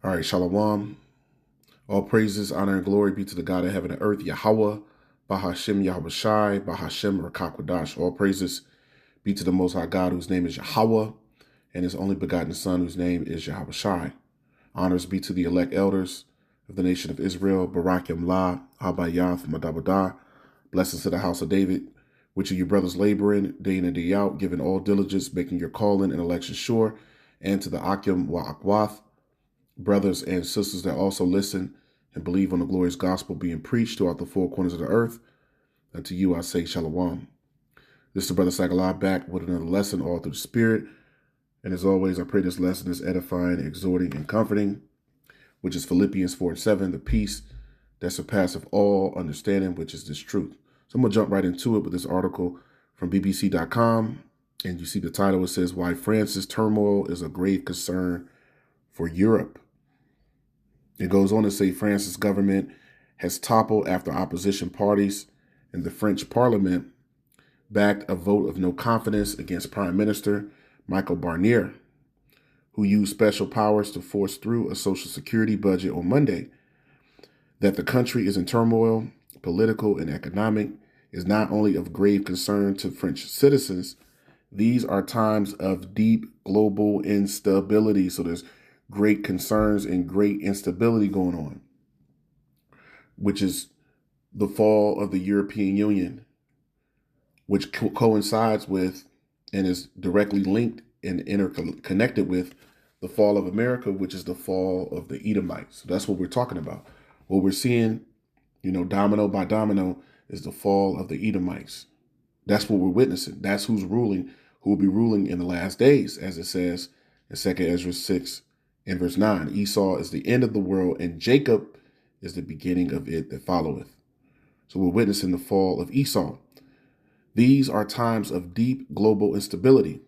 All right, Shalom. All praises, honor, and glory be to the God of heaven and earth, Yahweh, Bahashem Yahweh Shai, Bahashem Rakakwadash. All praises be to the Most High God, whose name is Yahweh, and his only begotten Son, whose name is Yahweh Shai. Honors be to the elect elders of the nation of Israel, Barak Yamlah, Habayath, Madabadah. Blessings to the house of David, which are your brothers laboring day in and day out, giving all diligence, making your calling and election sure, and to the Akim wa Akwath, brothers and sisters that also listen and believe on the glorious gospel being preached throughout the four corners of the earth. Unto you I say shalom. This is the Brother Sagalah back with another lesson all through the Spirit. And as always, I pray this lesson is edifying, exhorting, and comforting, which is Philippians 4:7, the peace that surpasseth all understanding, which is this truth. So I'm going to jump right into it with this article from BBC.com. And you see the title, it says, Why France's Turmoil is a Grave Concern for Europe. It goes on to say France's government has toppled after opposition parties in the French parliament backed a vote of no confidence against Prime Minister Michel Barnier, who used special powers to force through a social security budget on Monday. That the country is in turmoil, political and economic, is not only of grave concern to French citizens. These are times of deep global instability. So there's great concerns and great instability going on, which is the fall of the European Union, which coincides with and is directly linked and interconnected with the fall of America, which is the fall of the Edomites. So that's what we're talking about. What we're seeing, domino by domino, is the fall of the Edomites. That's what we're witnessing. That's who's ruling, who will be ruling in the last days, as it says in 2 Ezra 6 and verse 9. Esau is the end of the world, and Jacob is the beginning of it that followeth. So we're witnessing the fall of Esau. These are times of deep global instability,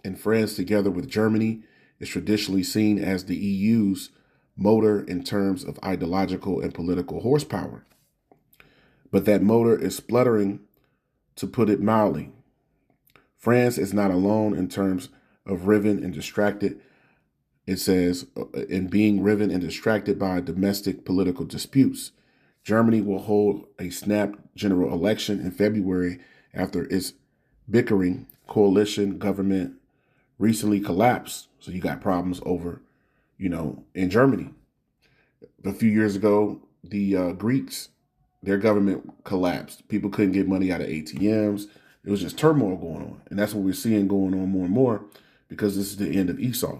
and France, together with Germany, is traditionally seen as the EU's motor in terms of ideological and political horsepower. But that motor is spluttering, to put it mildly. France is not alone in terms of riven and distracted. It says, in being riven and distracted by domestic political disputes. Germany will hold a snap general election in February after its bickering coalition government recently collapsed. So you got problems over, in Germany. A few years ago, the Greeks, their government collapsed. People couldn't get money out of ATMs. It was just turmoil going on. And that's what we're seeing going on more and more, because this is the end of Esau.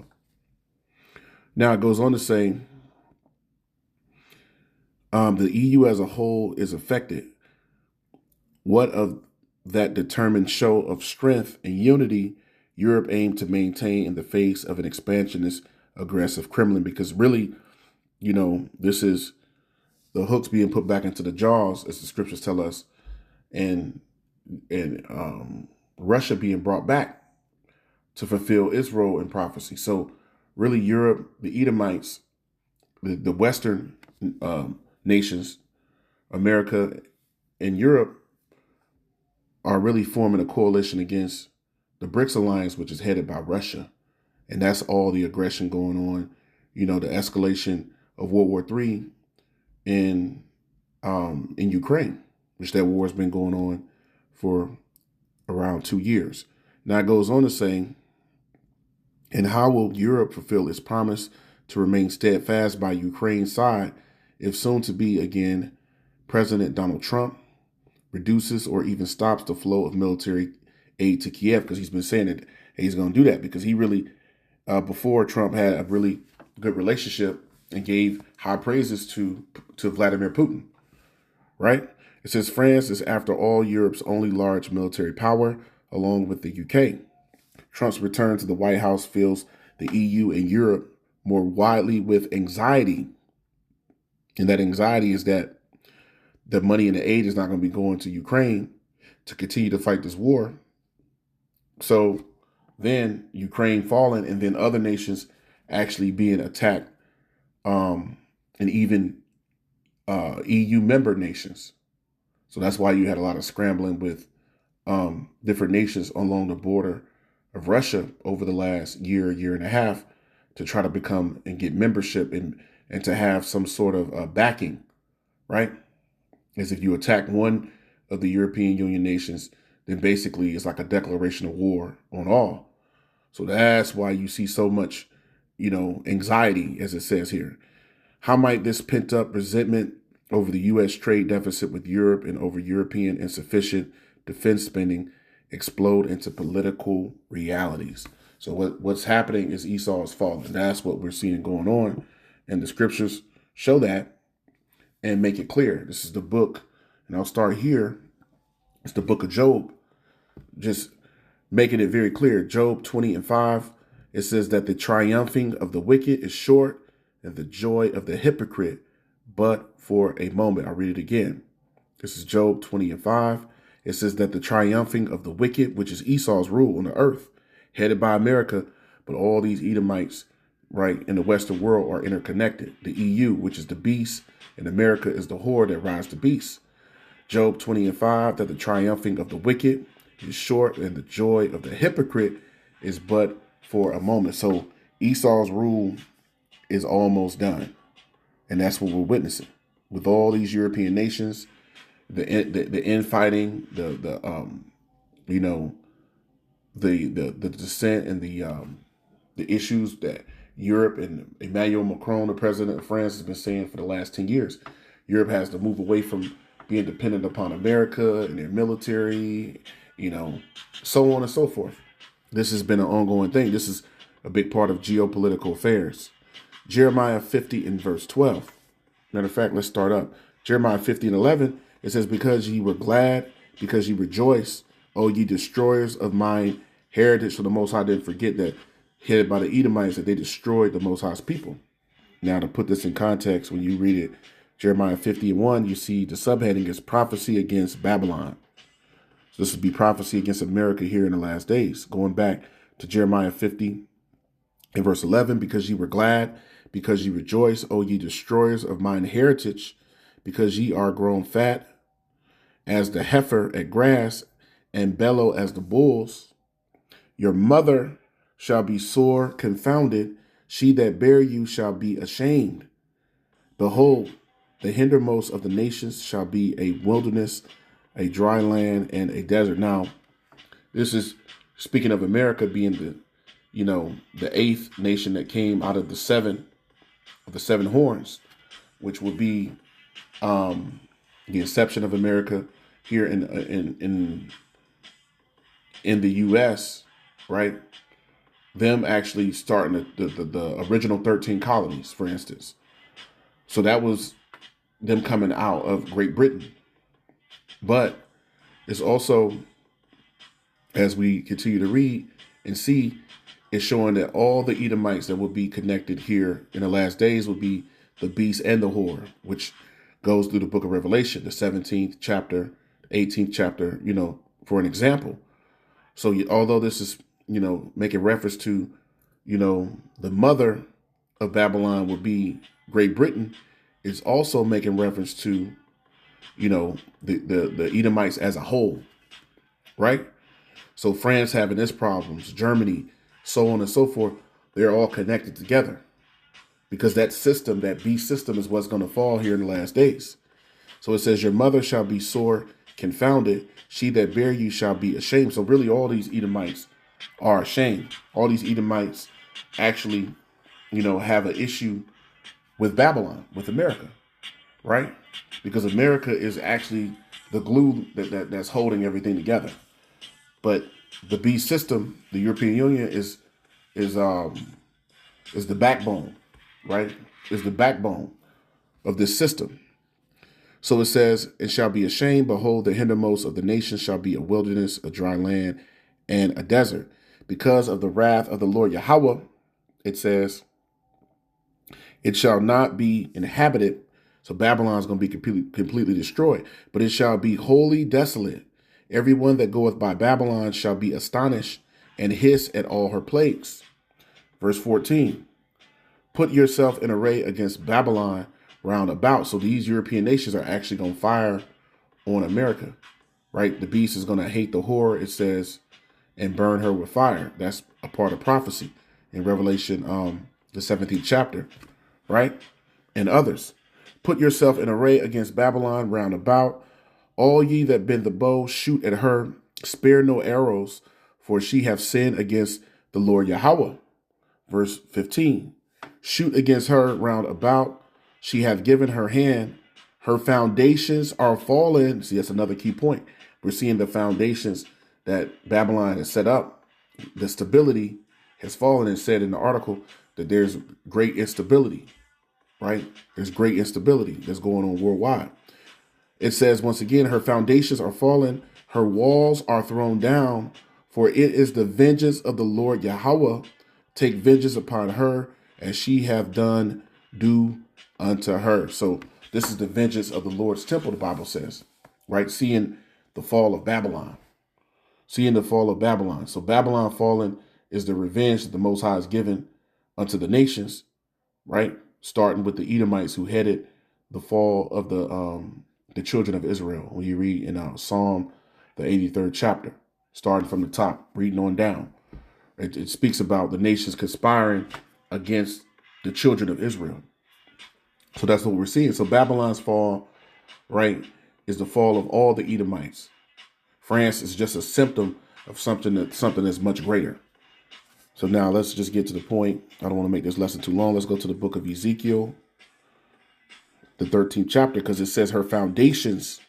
Now it goes on to say, the EU as a whole is affected. What of that determined show of strength and unity Europe aimed to maintain in the face of an expansionist, aggressive Kremlin? Because really, this is the hooks being put back into the jaws, as the scriptures tell us, and Russia being brought back to fulfill its role in prophecy. So really, Europe, the Edomites, the Western nations, America and Europe, are really forming a coalition against the BRICS alliance, which is headed by Russia. And that's all the aggression going on, the escalation of World War III in Ukraine, which that war has been going on for around 2 years. Now it goes on to say, and how will Europe fulfill its promise to remain steadfast by Ukraine's side if soon to be again President Donald Trump reduces or even stops the flow of military aid to Kiev? Because he's been saying that he's going to do that, because he really, before Trump, had a really good relationship and gave high praises to Vladimir Putin, right? It says France is, after all, Europe's only large military power, along with the UK. Trump's return to the White House fills the EU and Europe more widely with anxiety. And that anxiety is that the money and the aid is not going to be going to Ukraine to continue to fight this war. So then Ukraine falling, and then other nations actually being attacked, and even EU member nations. So that's why you had a lot of scrambling with different nations along the border of Russia over the last year and a half, to try to become and get membership and to have some sort of backing, right? As if you attack one of the European Union nations, then basically it's like a declaration of war on all. So that's why you see so much, anxiety, as it says here. How might this pent up resentment over the U.S. trade deficit with Europe and over European insufficient defense spending explode into political realities? So what's happening is Esau is falling. That's what we're seeing going on. And the scriptures show that and make it clear. This is the book, and I'll start here. It's the book of Job, just making it very clear. Job 20:5, it says that the triumphing of the wicked is short and the joy of the hypocrite but for a moment. I'll read it again. This is Job 20:5. It says that the triumphing of the wicked, which is Esau's rule on the earth, headed by America, but all these Edomites, right, in the Western world are interconnected. The EU, which is the beast, and America is the whore that rides the beast. Job 20:5, that the triumphing of the wicked is short and the joy of the hypocrite is but for a moment. So Esau's rule is almost done. And that's what we're witnessing with all these European nations, the infighting, the dissent and the issues that Europe and Emmanuel Macron, the president of France, has been saying for the last 10 years. Europe has to move away from being dependent upon America and their military, so on and so forth. This has been an ongoing thing. This is a big part of geopolitical affairs. Jeremiah 50 and verse 12. Matter of fact, let's start up. Jeremiah 50 and 11, it says, because ye were glad, because ye rejoice, O ye destroyers of mine heritage. So the Most High didn't forget that, headed by the Edomites, that they destroyed the Most High's people. Now, to put this in context, when you read it, Jeremiah 50 and 1, you see the subheading is prophecy against Babylon. So this would be prophecy against America here in the last days. Going back to Jeremiah 50 and verse 11, because ye were glad, because ye rejoice, O ye destroyers of mine heritage, because ye are grown fat as the heifer at grass, and bellow as the bulls. Your mother shall be sore confounded, she that bare you shall be ashamed. Behold, the hindermost of the nations shall be a wilderness, a dry land, and a desert. Now, this is speaking of America being the eighth nation that came out of the seven horns, which would be the inception of America here in the U.S., right? Them actually starting the original 13 colonies, for instance. So that was them coming out of Great Britain. But it's also, as we continue to read and see, it's showing that all the Edomites that will be connected here in the last days will be the beast and the whore, which goes through the book of Revelation, the 17th chapter, 18th chapter, for an example. So although this is, making reference to, the mother of Babylon would be Great Britain, it's also making reference to, the Edomites as a whole, right? So France having its problems, Germany, so on and so forth, they're all connected together because that system, that beast system, is what's going to fall here in the last days. So it says, your mother shall be sore confounded, she that bare you shall be ashamed. So really all these Edomites are ashamed. All these Edomites actually, have an issue with Babylon, with America, right? Because America is actually the glue that's holding everything together. But the beast system, the European Union, is the backbone, right? Is the backbone of this system. So it says, it shall be ashamed. Behold, the hindermost of the nations shall be a wilderness, a dry land, and a desert. Because of the wrath of the Lord Yahweh, it says, it shall not be inhabited. So Babylon is going to be completely destroyed. But it shall be wholly desolate. Everyone that goeth by Babylon shall be astonished and hiss at all her plagues. Verse 14, put yourself in array against Babylon round about. So these European nations are actually going to fire on America, right? The beast is going to hate the whore, it says, and burn her with fire. That's a part of prophecy in Revelation the 17th chapter, right? And others. Put yourself in array against Babylon round about. All ye that bend the bow, shoot at her. Spare no arrows, for she hath sinned against the Lord Yahweh. Verse 15. Shoot against her round about. She hath given her hand. Her foundations are fallen. See, that's another key point. We're seeing the foundations that Babylon has set up. The stability has fallen, and said in the article that there's great instability, right? There's great instability that's going on worldwide. It says, once again, her foundations are fallen. Her walls are thrown down, for it is the vengeance of the Lord Yahweh. Take vengeance upon her, as she have done, do unto her. So this is the vengeance of the Lord's temple, the Bible says, right? Seeing the fall of Babylon. Seeing the fall of Babylon. So Babylon fallen is the revenge that the Most High is given unto the nations, right? Starting with the Edomites, who headed the fall of the children of Israel. When you read in Psalm, the 83rd chapter, starting from the top, reading on down, it speaks about the nations conspiring against the children of Israel. So that's what we're seeing. So Babylon's fall, right, is the fall of all the Edomites. France is just a symptom of something that's much greater. So now let's just get to the point. I don't want to make this lesson too long. Let's go to the book of Ezekiel, the 13th chapter, because it says her foundations,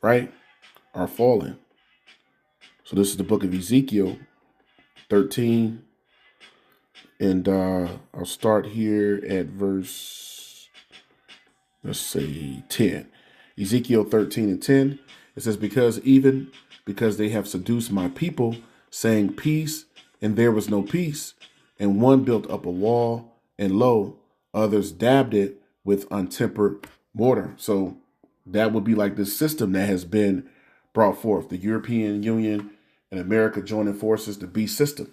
right, are fallen. So this is the book of Ezekiel 13. And I'll start here at verse, let's say 10. Ezekiel 13 and 10. It says, because they have seduced my people, saying peace, and there was no peace. And one built up a wall, and lo, others dabbed it with untempered mortar. So that would be like this system that has been brought forth. The European Union and America joining forces, the B system,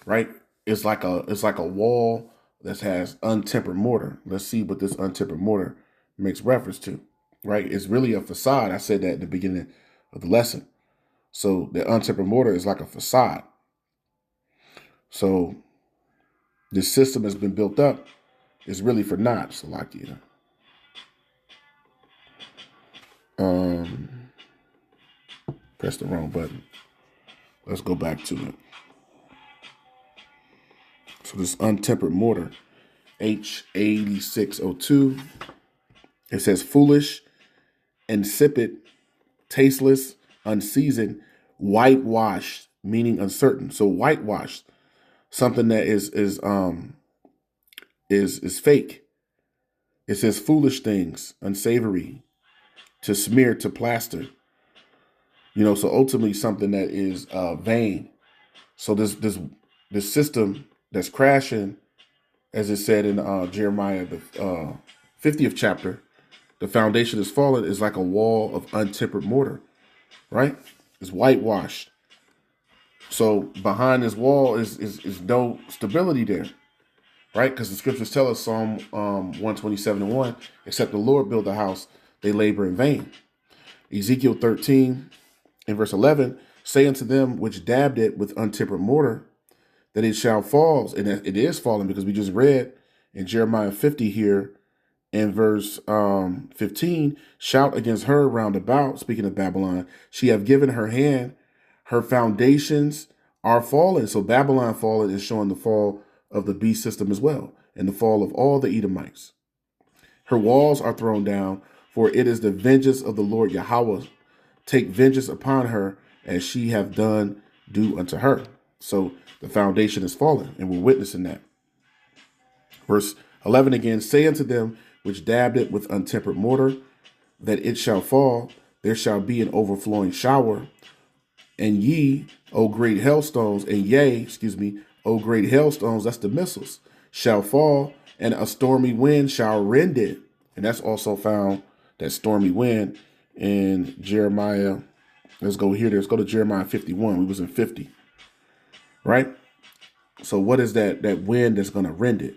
right? It's like a wall that has untempered mortar. Let's see what this untempered mortar makes reference to, right? It's really a facade. I said that at the beginning of the lesson. So the untempered mortar is like a facade. So this system has been built up is really for naught, Salakia. Press the wrong button. Let's go back to it. So this untempered mortar, H8602, it says foolish, insipid, tasteless, unseasoned, whitewashed, meaning uncertain. So whitewashed, something that is fake. It says foolish things, unsavory, to smear, to plaster. So ultimately something that is vain. So this system that's crashing, as it said in Jeremiah, the 50th chapter, the foundation is fallen, is like a wall of untempered mortar, right? It's whitewashed. So behind this wall is no stability there, right? Because the scriptures tell us, Psalm 127:1, except the Lord build the house, they labor in vain. Ezekiel 13 in verse 11, say unto them which dabbed it with untempered mortar, that it shall fall, and it is falling, because we just read in Jeremiah 50 here in verse 15, shout against her round about, speaking of Babylon, she have given her hand, her foundations are fallen. So Babylon fallen is showing the fall of the beast system as well, and the fall of all the Edomites. Her walls are thrown down, for it is the vengeance of the Lord Yahweh. Take vengeance upon her, as she have done, do unto her. So the foundation is fallen, and we're witnessing that. Verse 11 again, say unto them which dabbed it with untempered mortar, that it shall fall, there shall be an overflowing shower, and ye, O great hailstones, and yea, O great hailstones, that's the missiles, shall fall, and a stormy wind shall rend it. And that's also found, that stormy wind, in Jeremiah. Let's go here. Let's go to Jeremiah 51. We was in 50. Right? So what is that wind that's going to rend it?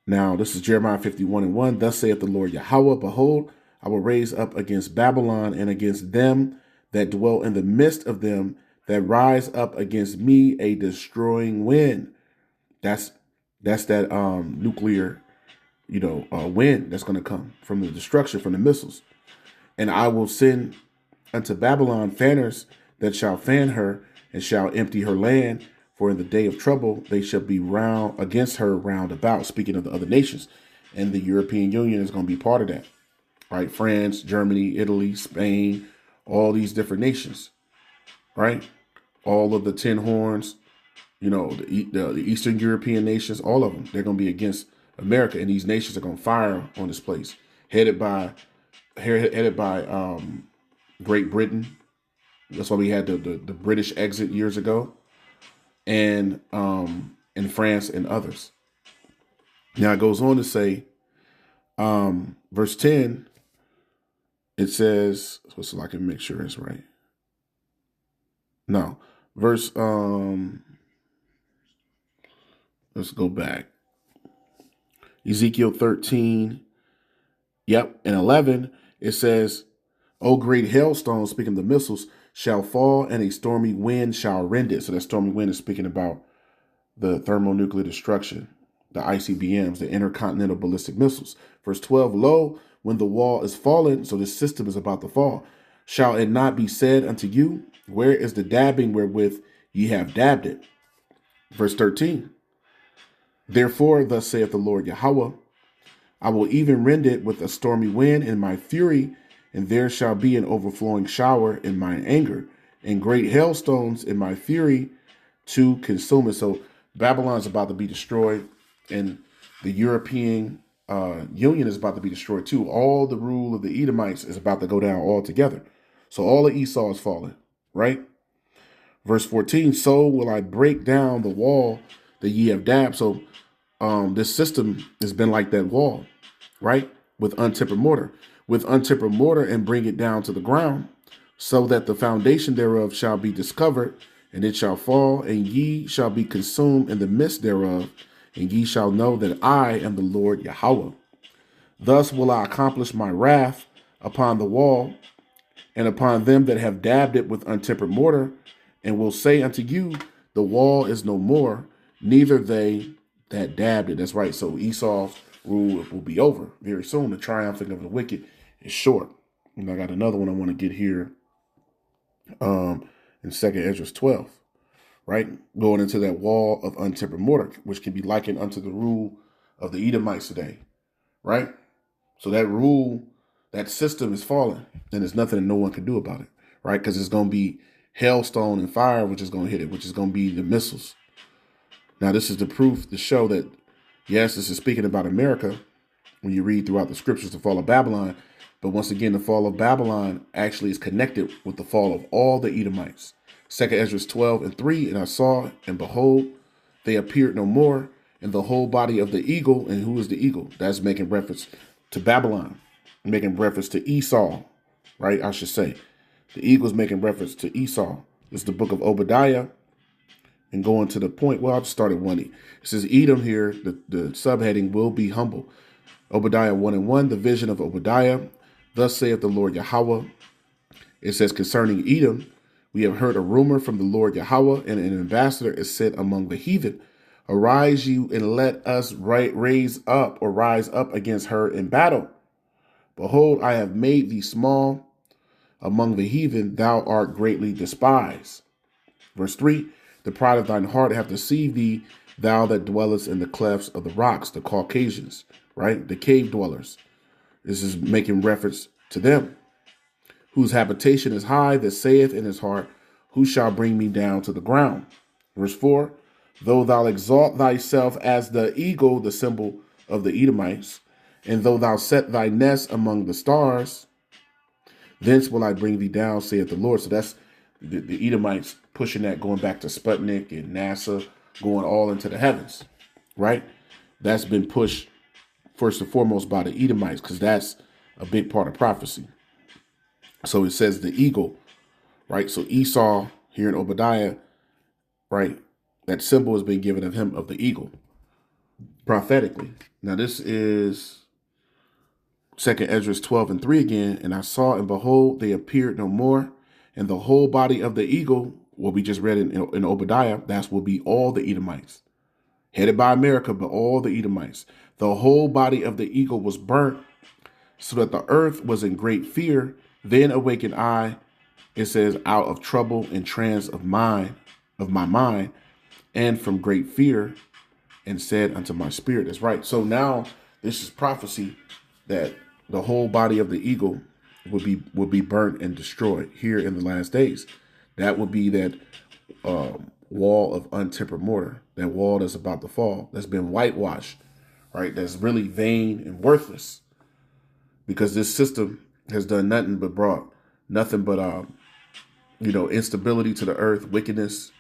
Now, this is Jeremiah 51:1. Thus saith the Lord Yahweh, behold, I will raise up against Babylon and against them that dwell in the midst of them, that rise up against me a destroying wind. That's That's that nuclear, wind that's going to come from the destruction from the missiles. And I will send unto Babylon fanners that shall fan her and shall empty her land. For in the day of trouble they shall be round against her round about. Speaking of the other nations, and the European Union is going to be part of that. Right? France, Germany, Italy, Spain, all these different nations. Right? All of the 10 horns, the Eastern European nations, all of them, they're going to be against America, and these nations are going to fire on this place, headed by Great Britain. That's why we had the British exit years ago, and in France and others. Now it goes on to say, verse 10, it says, so I can make sure it's right. No, verse, let's go back. Ezekiel 13, and 11, it says, O great hailstones, speaking of the missiles, shall fall, and a stormy wind shall rend it. So that stormy wind is speaking about the thermonuclear destruction, the ICBMs, the intercontinental ballistic missiles. Verse 12, lo, when the wall is fallen, so this system is about to fall, shall it not be said unto you, where is the dabbing wherewith ye have dabbed it? Verse 13, therefore, thus saith the Lord Yahweh, I will even rend it with a stormy wind in my fury, and there shall be an overflowing shower in mine anger, and great hailstones in my fury to consume it. So Babylon's about to be destroyed, and the European Union is about to be destroyed too. All the rule of the Edomites is about to go down altogether. So all of Esau is falling, right? Verse 14, so will I break down the wall that ye have dabbed. So this system has been like that wall, right? With untempered mortar. With untempered mortar, and bring it down to the ground, so that the foundation thereof shall be discovered, and it shall fall, and ye shall be consumed in the midst thereof, and ye shall know that I am the Lord Yahweh. Thus will I accomplish my wrath upon the wall, and upon them that have dabbed it with untempered mortar, and will say unto you, the wall is no more, neither they that dabbed it. That's right. So Esau's rule will be over very soon. The triumphing of the wicked is short. And I got another one I want to get here in 2nd Esdras 12, right? Going into that wall of untempered mortar, which can be likened unto the rule of the Edomites today, right? So that rule, that system is falling, and there's nothing that no one can do about it, right? Because it's going to be hailstone and fire, which is going to hit it, which is going to be the missiles. Now, this is the proof to show that, yes, this is speaking about America when you read throughout the scriptures, the fall of Babylon. But once again, the fall of Babylon actually is connected with the fall of all the Edomites. 2nd Esdras 12 and 3, and I saw, and behold, they appeared no more, and the whole body of the eagle. And who is the eagle? That's making reference to Babylon, making reference to Esau, right? I should say. The eagle's making reference to Esau. This is the book of Obadiah. And going to the point, well, I'll just start at 1. It says, Edom here, the subheading, will be humble. Obadiah 1 and 1, the vision of Obadiah. Thus saith the Lord Yahweh. It says, concerning Edom, we have heard a rumor from the Lord Yahweh, and an ambassador is sent among the heathen. Arise you, and let us rise up against her in battle. Behold, I have made thee small among the heathen, thou art greatly despised. Verse 3, the pride of thine heart hath deceived thee, thou that dwellest in the clefts of the rocks, the Caucasians, right? The cave dwellers. This is making reference to them, whose habitation is high, that saith in his heart, who shall bring me down to the ground? Verse 4, though thou exalt thyself as the eagle, the symbol of the Edomites, and though thou set thy nest among the stars, thence will I bring thee down, saith the Lord. So that's the Edomites pushing that, going back to Sputnik and NASA, going all into the heavens, right? That's been pushed first and foremost by the Edomites, because that's a big part of prophecy. So it says the eagle, right? So Esau here in Obadiah, right? That symbol has been given of him, of the eagle, prophetically. Now this is 2nd Esdras 12 and 3 again. And I saw, and behold, they appeared no more. And the whole body of the eagle, what we just read in Obadiah, that will be all the Edomites, headed by America, but all the Edomites. The whole body of the eagle was burnt, so that the earth was in great fear. Then awakened I, it says, out of trouble and trance of my mind, and from great fear, and said unto my spirit. That's right. So now this is prophecy that the whole body of the eagle would be burnt and destroyed here in the last days. That would be that wall of untempered mortar, that wall that's about to fall, that's been whitewashed, right? That's really vain and worthless, because this system has done nothing but instability to the earth, wickedness,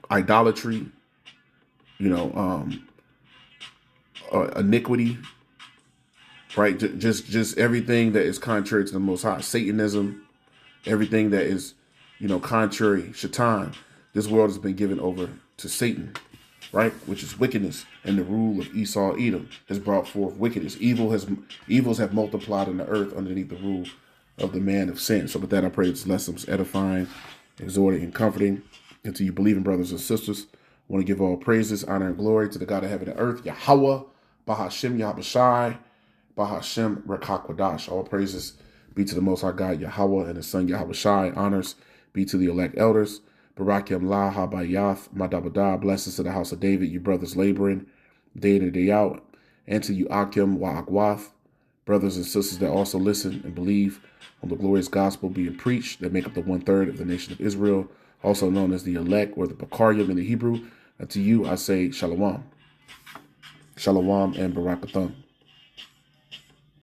idolatry, iniquity, right? Just everything that is contrary to the Most High, Satanism, everything that is, contrary, Shaitan. This world has been given over to Satan, right? Which is wickedness, and the rule of Esau, Edom has brought forth wickedness. Evils have multiplied in the earth underneath the rule of the man of sin. So with that, I pray this lesson was edifying, exhorting, and comforting. And to you believing brothers and sisters, I want to give all praises, honor, and glory to the God of heaven and earth, Yahweh, Bahashem Yahawashi, Bahashem Rekakwadash. All praises be to the Most High God, Yahweh, and His Son Yahawashi. Honors be to the elect elders. Barakim La Habayath Madabada. Blessings to the house of David, you brothers laboring day in and day out. And to you Akim Wa'agwath, brothers and sisters that also listen and believe on the glorious gospel being preached, that make up the 1/3 of the nation of Israel, also known as the elect, or the Bakarim in the Hebrew. And to you I say Shalom. Shalom and Barakatham.